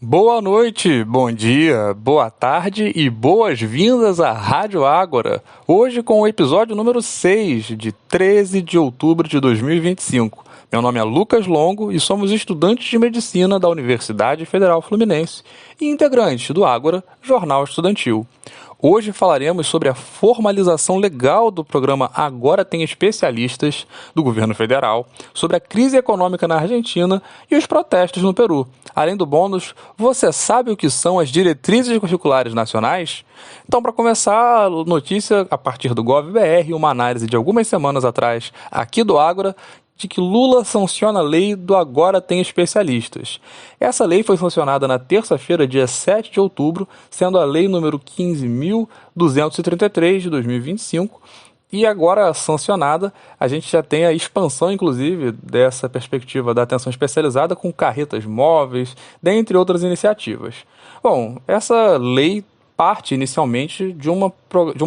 Boa noite, bom dia, boa tarde e boas-vindas à Rádio Ágora. Hoje com o episódio número 6, de 13 de outubro de 2025. Meu nome é Lucas Longo e somos estudantes de medicina da Universidade Federal Fluminense e integrantes do Ágora, Jornal Estudantil. Hoje falaremos sobre a formalização legal do programa Agora Tem Especialistas do governo federal, sobre a crise econômica na Argentina e os protestos no Peru. Além do bônus, você sabe o que são as diretrizes curriculares nacionais? Então, para começar, a notícia a partir do GovBR, uma análise de algumas semanas atrás aqui do Ágora, de que Lula sanciona a lei do Agora Tem Especialistas. Essa lei foi sancionada na terça-feira, dia 7 de outubro, sendo a lei número 15.233 de 2025, e agora sancionada, a gente já tem a expansão, inclusive, dessa perspectiva da atenção especializada com carretas móveis, dentre outras iniciativas. Bom, essa lei parte inicialmente de um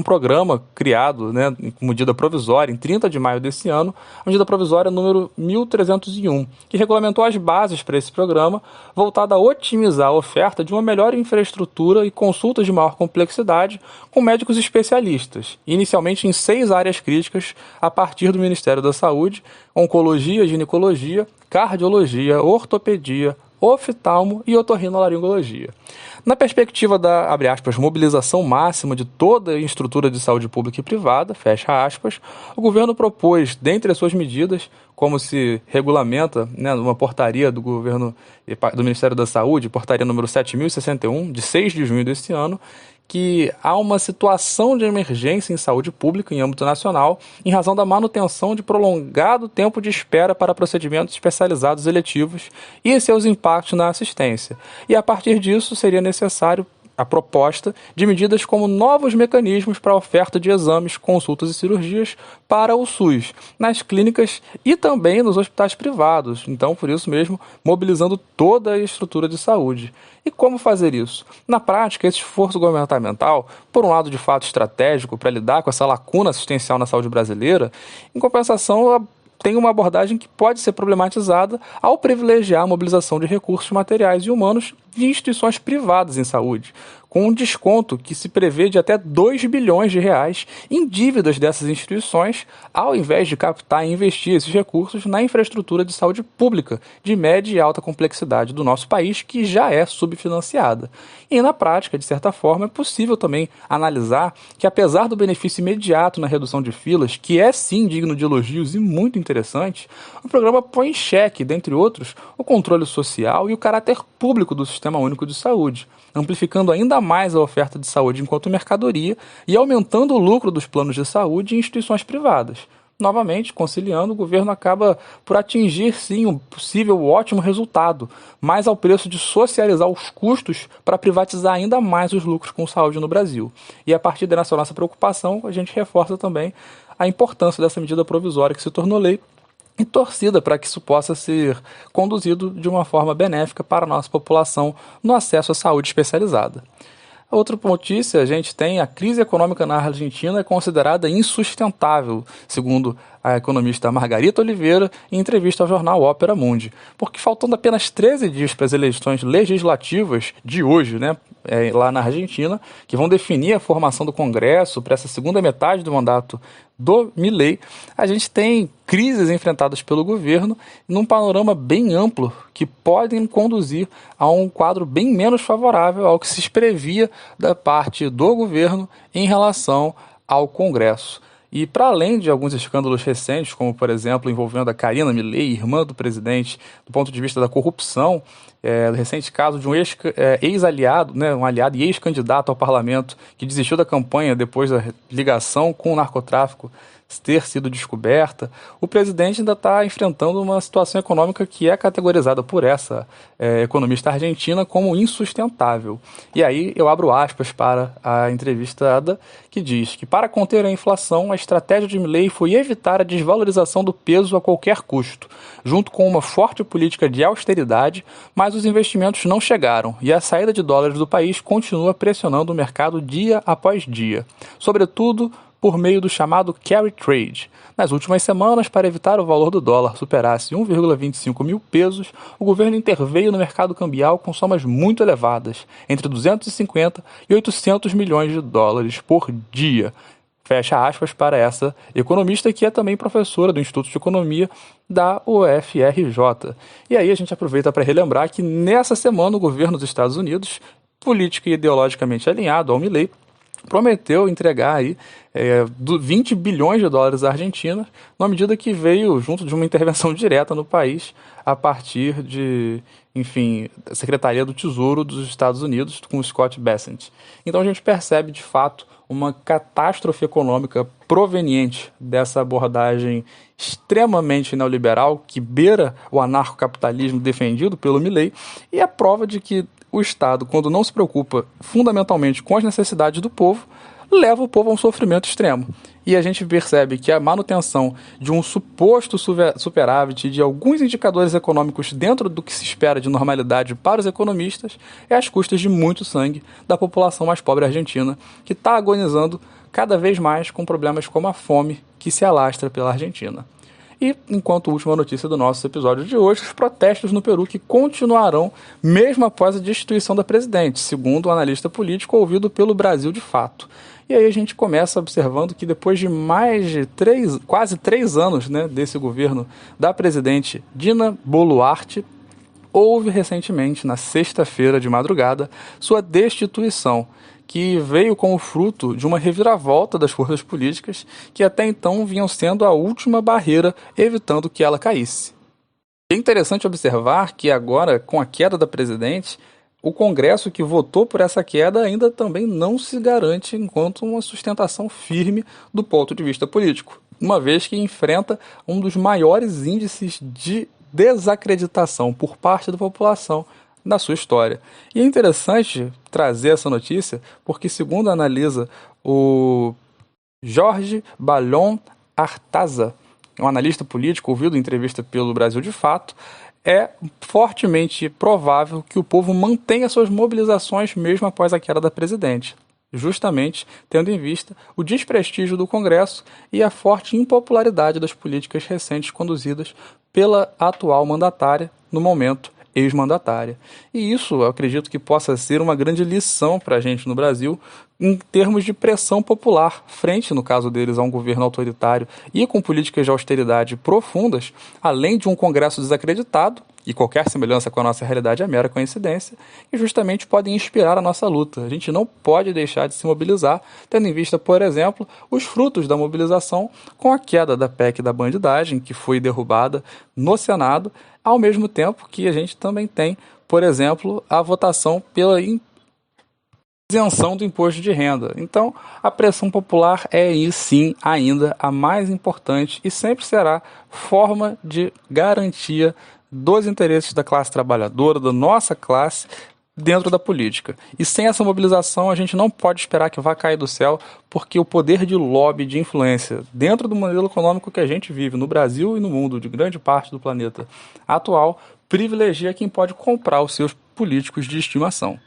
programa criado, com medida provisória em 30 de maio desse ano, a medida provisória número 1301, que regulamentou as bases para esse programa, voltado a otimizar a oferta de uma melhor infraestrutura e consultas de maior complexidade com médicos especialistas, inicialmente em 6 áreas críticas a partir do Ministério da Saúde: oncologia, ginecologia, cardiologia, ortopedia, oftalmo e otorrinolaringologia. Na perspectiva da, abre aspas, mobilização máxima de toda a estrutura de saúde pública e privada, fecha aspas, o governo propôs, dentre as suas medidas, como se regulamenta numa portaria do governo do Ministério da Saúde, portaria número 7.061, de 6 de junho desse ano, que há uma situação de emergência em saúde pública em âmbito nacional em razão da manutenção de prolongado tempo de espera para procedimentos especializados eletivos e seus impactos na assistência. E a partir disso seria necessário a proposta de medidas como novos mecanismos para a oferta de exames, consultas e cirurgias para o SUS, nas clínicas e também nos hospitais privados. Então, por isso mesmo, mobilizando toda a estrutura de saúde. E como fazer isso? Na prática, esse esforço governamental, por um lado de fato estratégico para lidar com essa lacuna assistencial na saúde brasileira, em compensação, tem uma abordagem que pode ser problematizada ao privilegiar a mobilização de recursos materiais e humanos de instituições privadas em saúde, com um desconto que se prevê de até 2 bilhões de reais em dívidas dessas instituições, ao invés de captar e investir esses recursos na infraestrutura de saúde pública de média e alta complexidade do nosso país, que já é subfinanciada. E na prática, de certa forma, é possível também analisar que, apesar do benefício imediato na redução de filas, que é sim digno de elogios e muito interessante, o programa põe em xeque, dentre outros, o controle social e o caráter público do Sistema Único de Saúde, amplificando ainda mais a oferta de saúde enquanto mercadoria e aumentando o lucro dos planos de saúde em instituições privadas. Novamente, conciliando, o governo acaba por atingir, sim, um possível ótimo resultado, mas ao preço de socializar os custos para privatizar ainda mais os lucros com saúde no Brasil. E a partir dessa nossa preocupação, a gente reforça também a importância dessa medida provisória que se tornou lei e torcida para que isso possa ser conduzido de uma forma benéfica para a nossa população no acesso à saúde especializada. Outra notícia, a gente tem a crise econômica na Argentina é considerada insustentável, segundo a economista Margarita Oliveira, em entrevista ao jornal Ópera Mundi, porque faltando apenas 13 dias para as eleições legislativas de hoje, lá na Argentina, que vão definir a formação do Congresso para essa segunda metade do mandato do Milei, a gente tem crises enfrentadas pelo governo num panorama bem amplo que podem conduzir a um quadro bem menos favorável ao que se previa da parte do governo em relação ao Congresso. E para além de alguns escândalos recentes, como por exemplo envolvendo a Karina Milei, irmã do presidente, do ponto de vista da corrupção, o recente caso de um ex-aliado, um aliado e ex-candidato ao parlamento que desistiu da campanha depois da ligação com o narcotráfico ter sido descoberta, o presidente ainda está enfrentando uma situação econômica que é categorizada por essa economista argentina como insustentável. E aí eu abro aspas para a entrevistada, que diz que para conter a inflação, a estratégia de Milei foi evitar a desvalorização do peso a qualquer custo, junto com uma forte política de austeridade, mas os investimentos não chegaram e a saída de dólares do país continua pressionando o mercado dia após dia, sobretudo por meio do chamado carry trade. Nas últimas semanas, para evitar o valor do dólar superasse 1,25 mil pesos, o governo interveio no mercado cambial com somas muito elevadas, entre 250 e 800 milhões de dólares por dia. Fecha aspas para essa economista, que é também professora do Instituto de Economia da UFRJ. E aí a gente aproveita para relembrar que nessa semana o governo dos Estados Unidos, política e ideologicamente alinhado ao Milei, prometeu entregar aí 20 bilhões de dólares à Argentina, numa medida que veio junto de uma intervenção direta no país a partir de, enfim, a Secretaria do Tesouro dos Estados Unidos com o Scott Bessent. Então a gente percebe, de fato, uma catástrofe econômica proveniente dessa abordagem extremamente neoliberal que beira o anarcocapitalismo defendido pelo Milei, e é prova de que o Estado, quando não se preocupa fundamentalmente com as necessidades do povo, leva o povo a um sofrimento extremo. E a gente percebe que a manutenção de um suposto superávit de alguns indicadores econômicos dentro do que se espera de normalidade para os economistas é às custas de muito sangue da população mais pobre argentina, que está agonizando cada vez mais com problemas como a fome que se alastra pela Argentina. E, enquanto última notícia do nosso episódio de hoje, os protestos no Peru que continuarão mesmo após a destituição da presidente, segundo o analista político ouvido pelo Brasil de Fato. E aí a gente começa observando que depois de mais de quase 3 anos, né, desse governo da presidente Dina Boluarte, houve recentemente, na sexta-feira de madrugada, sua destituição, que veio como fruto de uma reviravolta das forças políticas que até então vinham sendo a última barreira evitando que ela caísse. É interessante observar que agora, com a queda da presidente, o Congresso que votou por essa queda ainda também não se garante enquanto uma sustentação firme do ponto de vista político, uma vez que enfrenta um dos maiores índices de desacreditação por parte da população da sua história. E é interessante trazer essa notícia porque, segundo analisa o Jorge Ballon Artaza, um analista político ouvido em entrevista pelo Brasil de Fato, é fortemente provável que o povo mantenha suas mobilizações mesmo após a queda da presidente, justamente tendo em vista o desprestígio do Congresso e a forte impopularidade das políticas recentes conduzidas pela atual mandatária, no momento ex-mandatária. E isso eu acredito que possa ser uma grande lição para a gente no Brasil em termos de pressão popular, frente, no caso deles, a um governo autoritário e com políticas de austeridade profundas, além de um Congresso desacreditado, e qualquer semelhança com a nossa realidade é mera coincidência, que justamente podem inspirar a nossa luta. A gente não pode deixar de se mobilizar, tendo em vista, por exemplo, os frutos da mobilização com a queda da PEC da bandidagem, que foi derrubada no Senado, ao mesmo tempo que a gente também tem, por exemplo, a votação pela isenção do imposto de renda. Então, a pressão popular é, e sim, ainda a mais importante e sempre será forma de garantia dos interesses da classe trabalhadora, da nossa classe, dentro da política. E sem essa mobilização, a gente não pode esperar que vá cair do céu, porque o poder de lobby, de influência, dentro do modelo econômico que a gente vive no Brasil e no mundo, de grande parte do planeta atual, privilegia quem pode comprar os seus políticos de estimação.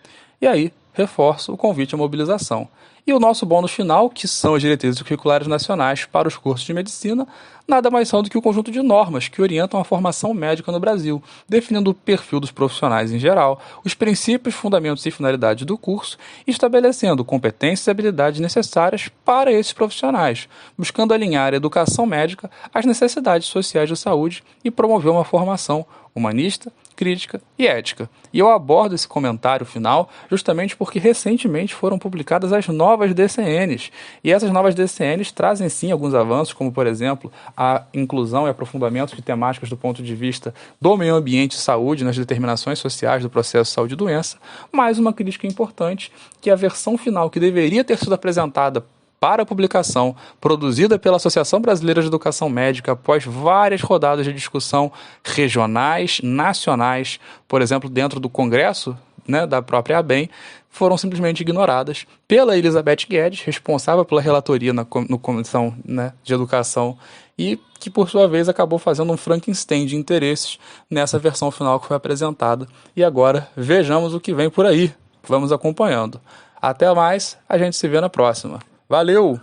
E aí, reforço o convite à mobilização. E o nosso bônus final, que são as diretrizes curriculares nacionais para os cursos de medicina, nada mais são do que o conjunto de normas que orientam a formação médica no Brasil, definindo o perfil dos profissionais em geral, os princípios, fundamentos e finalidades do curso, e estabelecendo competências e habilidades necessárias para esses profissionais, buscando alinhar a educação médica às necessidades sociais de saúde e promover uma formação humanista, crítica e ética. E eu abordo esse comentário final justamente porque recentemente foram publicadas as novas DCNs. E essas novas DCNs trazem sim alguns avanços, como por exemplo a inclusão e aprofundamento de temáticas do ponto de vista do meio ambiente e saúde nas determinações sociais do processo saúde e doença, mas uma crítica importante que a versão final que deveria ter sido apresentada para a publicação, produzida pela Associação Brasileira de Educação Médica após várias rodadas de discussão regionais, nacionais, por exemplo, dentro do Congresso, né, da própria ABEM, foram simplesmente ignoradas pela Elizabeth Guedes, responsável pela relatoria no Comissão, né, de Educação, e que, por sua vez, acabou fazendo um Frankenstein de interesses nessa versão final que foi apresentada. E agora, vejamos o que vem por aí. Vamos acompanhando. Até mais, a gente se vê na próxima. Valeu!